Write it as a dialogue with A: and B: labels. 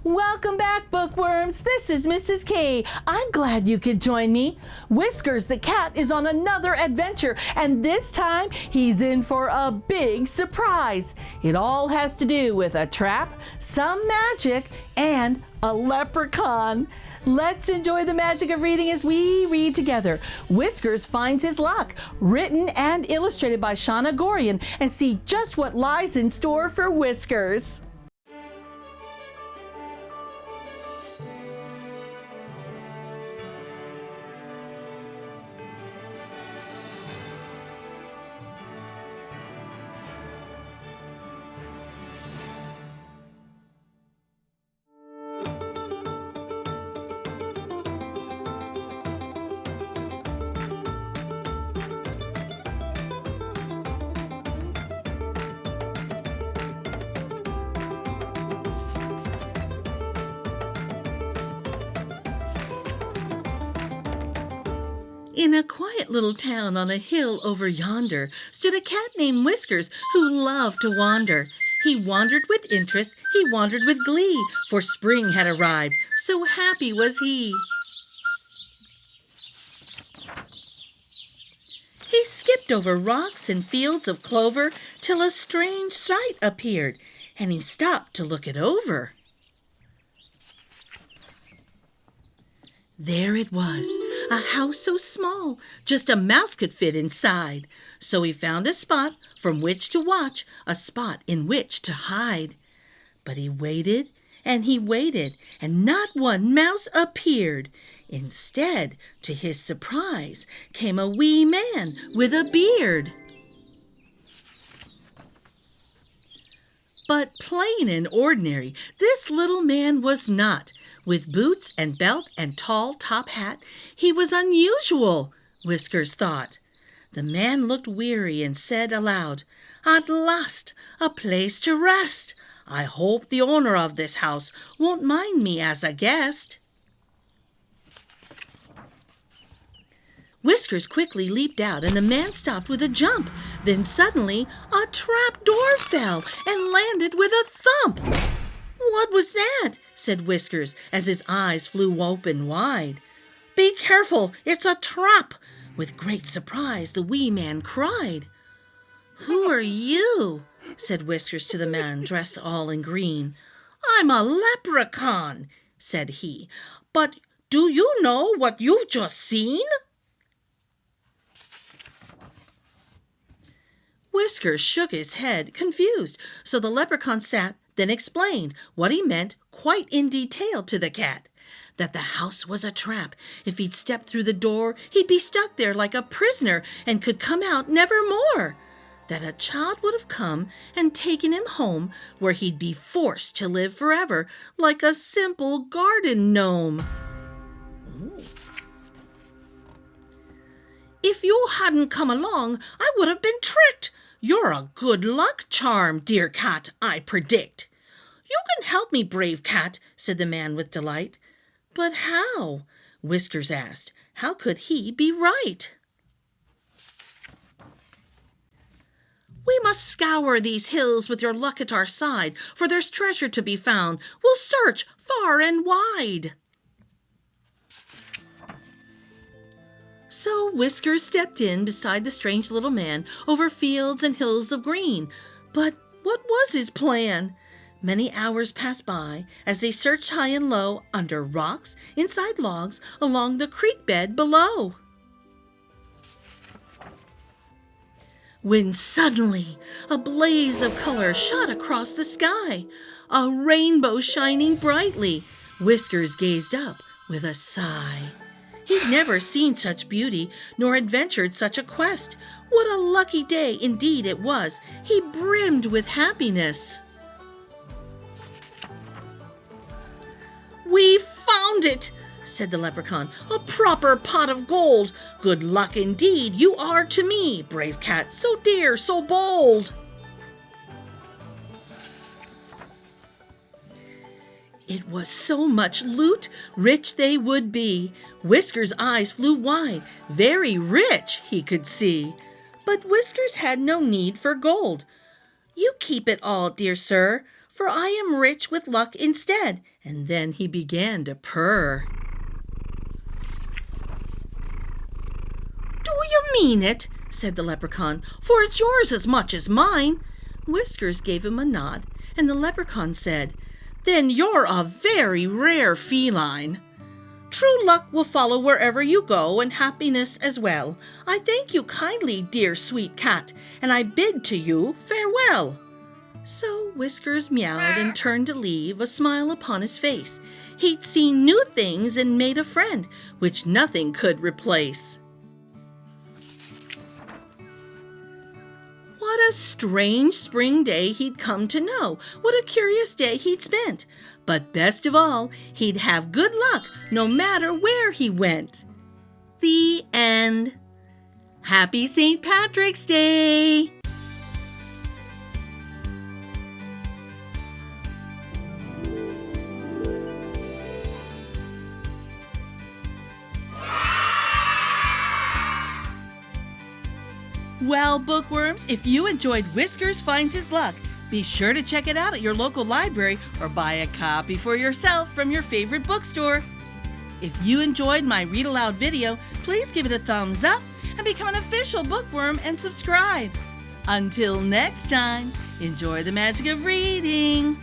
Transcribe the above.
A: Welcome back, bookworms. This is Mrs. K. I'm glad you could join me. Whiskers the cat is on another adventure, and this time he's in for a big surprise. It all has to do with a trap, some magic, and a leprechaun. Let's enjoy the magic of reading as we read together. Whiskers Finds His Luck, written and illustrated by Shana Gorian, and see just what lies in store for Whiskers.
B: In a quiet little town on a hill over yonder stood a cat named Whiskers who loved to wander. He wandered with interest, he wandered with glee, for spring had arrived, so happy was he. He skipped over rocks and fields of clover till a strange sight appeared, and he stopped to look it over. There it was, a house so small, just a mouse could fit inside. So he found a spot from which to watch, a spot in which to hide. But he waited, and not one mouse appeared. Instead, to his surprise, came a wee man with a beard. But plain and ordinary, this little man was not. With boots and belt and tall top hat, he was unusual, Whiskers thought. The man looked weary and said aloud, "At last, a place to rest. I hope the owner of this house won't mind me as a guest." Whiskers quickly leaped out, and the man stopped with a jump. Then suddenly a trap door fell and landed with a thump. "What was that?" said Whiskers, as his eyes flew open wide. "Be careful, it's a trap!" With great surprise, the wee man cried. "Who are you?" said Whiskers to the man dressed all in green. "I'm a leprechaun," said he. "But do you know what you've just seen?" Whiskers shook his head, confused, so the leprechaun sat, then explained what he meant quite in detail to the cat. That the house was a trap. If he'd stepped through the door, he'd be stuck there like a prisoner and could come out never more. That a child would have come and taken him home, where he'd be forced to live forever like a simple garden gnome. Ooh. "If you hadn't come along, I would have been tricked. You're a good luck charm, dear cat, I predict." "You can help me, brave cat," said the man with delight. "But how?" Whiskers asked. How could he be right? "We must scour these hills with your luck at our side, for there's treasure to be found. We'll search far and wide." So Whiskers stepped in beside the strange little man over fields and hills of green. But what was his plan? Many hours passed by as they searched high and low, under rocks, inside logs, along the creek bed below. When suddenly a blaze of color shot across the sky, a rainbow shining brightly. Whiskers gazed up with a sigh. He'd never seen such beauty, nor adventured such a quest. What a lucky day indeed it was. He brimmed with happiness. "We found it," said the leprechaun, "a proper pot of gold. Good luck indeed you are to me, brave cat, so dear, so bold." It was so much loot, rich they would be. Whiskers' eyes flew wide, very rich he could see. But Whiskers had no need for gold. "You keep it all, dear sir, for I am rich with luck instead." And then he began to purr. "Do you mean it?" said the leprechaun, "for it's yours as much as mine." Whiskers gave him a nod, and the leprechaun said, "Then you're a very rare feline. True luck will follow wherever you go, and happiness as well. I thank you kindly, dear sweet cat, and I bid to you farewell." So Whiskers meowed and turned to leave, a smile upon his face. He'd seen new things and made a friend, which nothing could replace. What a strange spring day he'd come to know. What a curious day he'd spent. But best of all, he'd have good luck no matter where he went. The end. Happy St. Patrick's Day! Well, bookworms, if you enjoyed Whiskers Finds His Luck, be sure to check it out at your local library or buy a copy for yourself from your favorite bookstore. If you enjoyed my Read Aloud video, please give it a thumbs up and become an official bookworm and subscribe. Until next time, enjoy the magic of reading.